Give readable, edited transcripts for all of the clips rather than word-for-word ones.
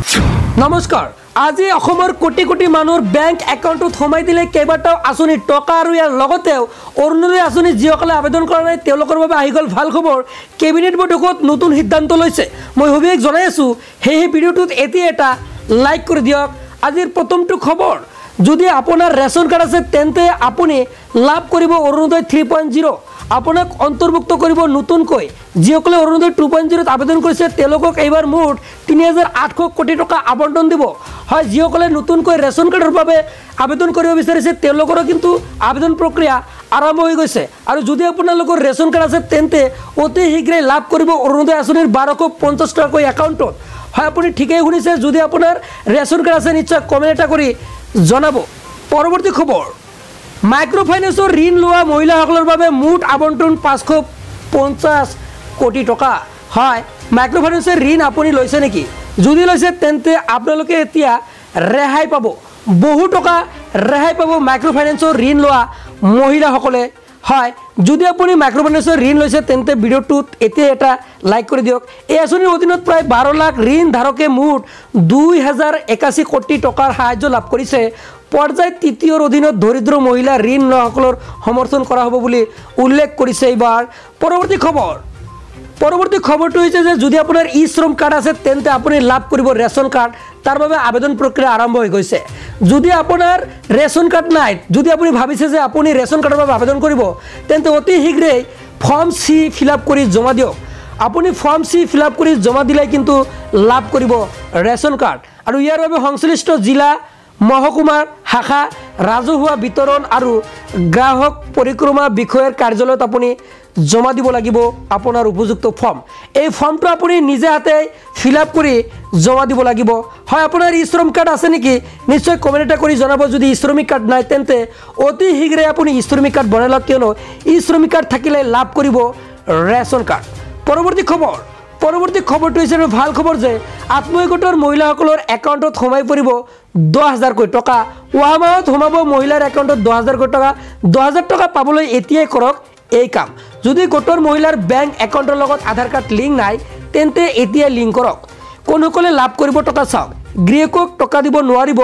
নমস্কাৰ আজি অসমৰ কোটি কোটি মানুহৰ বেংক একাউণ্টত সোমাই দিলে কেইবাটাও আঁচনি টকা আৰু ইয়াৰ লগতেও অৰুণোদয় আঁচনি যিসকলে আবেদন কৰা নাই তেওঁলোকৰ বাবে আহি গ'ল ভাল খবৰ কেবিনেট বৈঠকত নতুন সিদ্ধান্ত লৈছে মই হবিক জনাই আছো সেই ভিডিঅ'টোত এতিয়া এটা লাইক কৰি দিয়ক আজিৰ প্ৰথমটো খবৰ যদি আপোনাৰ ৰেচন কাৰ্ড আছে তেন্তে আপুনি লাভ কৰিব অৰুণোদয় 3.0 আপোনাক অন্তৰ্ভুক্ত কৰিব নতুনকৈ যিসকলে অৰুণোদয় 2.0 আবেদন কৰিছে তেওঁলোকক এইবাৰ মুঠ 3800 কোটি টকা আবণ্টন দিব হয় যিসকলে নতুনকৈ ৰেচন কাৰ্ডৰ বাবে আবেদন কৰিব বিচাৰিছে তেওঁলোকৰ কিন্তু আবেদন প্ৰক্ৰিয়া আৰম্ভ হৈ গৈছে আৰু যদি আপোনালোকৰ ৰেচন কাৰ্ড আছে তেন্তে অতি শীঘ্ৰে লাভ কৰিব অৰুণোদয় আঁচনিৰ 1250 টকাকৈ একাউণ্টত হয় আপুনি ঠিকই শুনিছে যদি আপোনাৰ ৰেচন কাৰ্ড আছে নিশ্চয় কমেন্ট এটা কৰি জনাব পৰৱৰ্তী খবৰ মাইক্ৰ'ফাইনেন্সৰ ঋণ লোৱা মহিলাসকলৰ বাবে মুঠ আবণ্টন 550 কোটি টকা হয় মাইক্ৰ'ফাইনেন্সৰ ঋণ আপুনি লৈছে নেকি যদি লৈছে তেন্তে আপোনালোকে এতিয়া ৰেহাই পাব বহু টকা ৰেহাই পাব মাইক্ৰ'ফাইনেন্সৰ ঋণ লোৱা মহিলাসকলে হয় যদি আপুনি মাইক্ৰ'ফাইনেন্সৰ ঋণ লৈছে তেন্তে ভিডিঅ'টোত এতিয়া এটা লাইক কৰি দিয়ক এই আঁচনিৰ অধীনত প্ৰায় 12 লাখ ঋণ ধাৰকে মুঠ 2081 কোটি টকাৰ সাহায্য লাভ কৰিছে পৰ্যায় তৃতীয়ৰ অধীনত দৰিদ্ৰ মহিলা ঋণ লোৱাসকলৰ সমৰ্থন কৰা হ'ব বুলি উল্লেখ কৰিছে এইবাৰ পৰৱৰ্তী খবৰটো হৈছে যে যদি আপোনাৰ ই শ্ৰম কাৰ্ড আছে তেন্তে আপুনি লাভ কৰিব ৰেচন কাৰ্ড তাৰ বাবে আবেদন প্ৰক্ৰিয়া আৰম্ভ হৈ গৈছে যদি আপোনাৰ ৰেচন কাৰ্ড নাই যদি আপুনি ভাবিছে যে আপুনি ৰেচন কাৰ্ডৰ বাবে আবেদন কৰিব তেন্তে অতি শীঘ্ৰে ফৰ্ম চি ফিলআপ কৰি জমা দিয়ক আপুনি ফৰ্ম চি ফিলআপ কৰি জমা দিলে কিন্তু লাভ কৰিব ৰেচন কাৰ্ড আৰু ইয়াৰ বাবে সংশ্লিষ্ট জিলা মহকুমাৰ শাখা ৰাজহুৱা বিতৰণ আৰু গ্ৰাহক পৰিক্ৰমা বিষয়ৰ কাৰ্যালয়ত আপুনি জমা দিব লাগিব আপোনাৰ উপযুক্ত ফৰ্ম এই ফৰ্মটো আপুনি নিজে হাতে ফিলআপ কৰি জমা দিব লাগিব হয় আপোনাৰ ই শ্ৰম কাৰ্ড আছে নেকি নিশ্চয় কমেন্ট এটা কৰি জনাব যদি ই শ্ৰমিক কাৰ্ড নাই তেন্তে অতি শীঘ্ৰে আপুনি ই শ্ৰমিক কাৰ্ড বনাই লওক কিয়নো ই শ্ৰমিক কাৰ্ড থাকিলে লাভ কৰিব ৰেচন কাৰ্ড পৰৱৰ্তী খবৰটো হৈছে ভাল খবৰ যে আত্মসহায়ক গোটৰ মহিলাসকলৰ একাউণ্টত সোমাই পৰিব 10000 কোটি টকা অহা মাহত সোমাব মহিলাৰ একাউণ্টত 10000 কোটি টকা 10000 টকা পাবলৈ এতিয়াই কৰক এই কাম যদি গোটৰ মহিলাৰ বেংক একাউণ্টৰ লগত আধাৰ কাৰ্ড লিংক নাই তেন্তে এতিয়া লিংক কৰক কোনসকলে লাভ কৰিব টকা চাওক গৃহকক টকা দিব নোৱাৰিব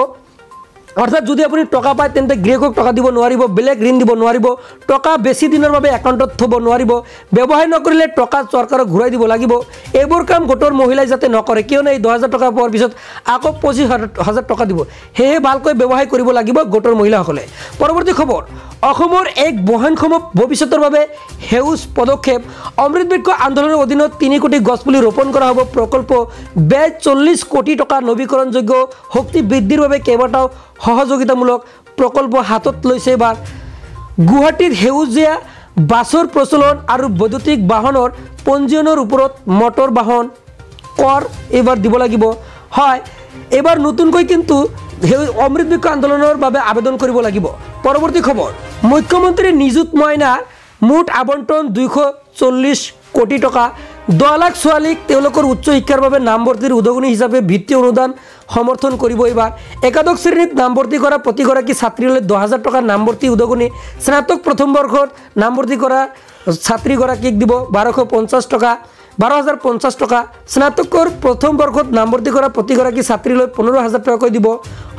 অৰ্থাৎ যদি আপুনি টকা পায় তেন্তে গৃহকক টকা দিব নোৱাৰিব বেলেগ ঋণ দিব নোৱাৰিব টকা বেছি দিনৰ বাবে একাউণ্টত থব নোৱাৰিব ব্যৱহাৰ নকৰিলে টকা চৰকাৰক ঘূৰাই দিব লাগিব এইবোৰ কাম গোটৰ মহিলাই যাতে নকৰে কিয়নো এই 10000 টকা পোৱাৰ পিছত আকৌ 25000 টকা দিব সেয়ে ভালকৈ ব্যৱহাৰ কৰিব লাগিব গোটৰ মহিলাসকলে পৰৱৰ্তী খবৰ অসমৰ এক বহনক্ষম ভৱিষ্যতৰ বাবে হেউজ পদক্ষেপ অমৃত বৃক্ষ আন্দোলনৰ অধীনত 3 কোটি গছপুলি ৰোপণ কৰা হ'ব প্ৰকল্প ব্যয় 40 কোটি টকা নৱীকৰণযোগ্য শক্তি বৃদ্ধিৰ বাবে কেইবাটাও সহযোগিতামূলক প্ৰকল্প হাতত লৈছে এবাৰ গুৱাহাটীৰ হেউজীয়া বাছৰ প্ৰচলন আৰু বৈদ্যুতিক বাহনৰ পঞ্জীয়নৰ ওপৰত মটৰ বাহন কৰ এবাৰ দিব লাগিব হয় এবাৰ নতুনকৈ কিন্তু অমৃত বৃক্ষ আন্দোলনৰ বাবে আবেদন কৰিব লাগিব পৰৱৰ্তী খবৰ মুখ্যমন্ত্ৰী নিযুত মইনা মুঠ আবণ্টন 240 কোটি টকা 10 লাখ ছোৱালীক তেওঁলোকৰ উচ্চ শিক্ষাৰ বাবে নামভৰ্তিৰ উদগনি হিচাপে ভিত্তি অনুদান সমৰ্থন কৰিব এইবাৰ একাদশ শ্ৰেণীত নামভৰ্তি কৰা প্ৰতিগৰাকী ছাত্ৰীলৈ 10000 টকা নামভৰ্তি উদগনি স্নাতক প্ৰথম বৰ্ষত নামভৰ্তি কৰা ছাত্ৰীগৰাকীক দিব 1250 টকা 12050 টকা স্নাতকৰ প্ৰথম বৰ্ষত নামভৰ্তি কৰা প্ৰতিগৰাকী ছাত্ৰীলৈ 15000 টকাকৈ দিব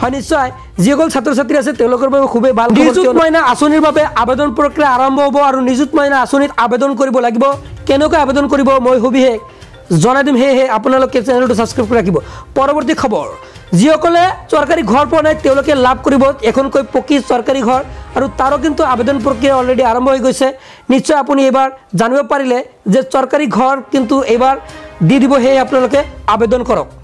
হয় নিশ্চয় যিসকল ছাত্ৰ ছাত্ৰী আছে তেওঁলোকৰ বাবে খুবেই ভাল নিযুত মইনা আঁচনিৰ বাবে আবেদন প্ৰক্ৰিয়া আৰম্ভ হ'ব আৰু নিযুত মইনা আঁচনিত আবেদন কৰিব লাগিব কেনেকৈ আবেদন কৰিব মই হবিহে জনাই দিম সেয়ে আপোনালোকে চেনেলটো সাবস্ক্ৰাইব কৰি ৰাখিব পৰৱৰ্তী খবৰ যিসকলে চৰকাৰী ঘৰ পোৱা নাই তেওঁলোকে লাভ কৰিব এখনকৈ পকি চৰকাৰী ঘৰ আৰু তাৰো কিন্তু আবেদন প্ৰক্ৰিয়া অলৰেডি আৰম্ভ হৈ গৈছে নিশ্চয় আপুনি এবাৰ জানিব পাৰিলে যে চৰকাৰী ঘৰ কিন্তু এবাৰ দি দিব সেয়ে আপোনালোকে আবেদন কৰক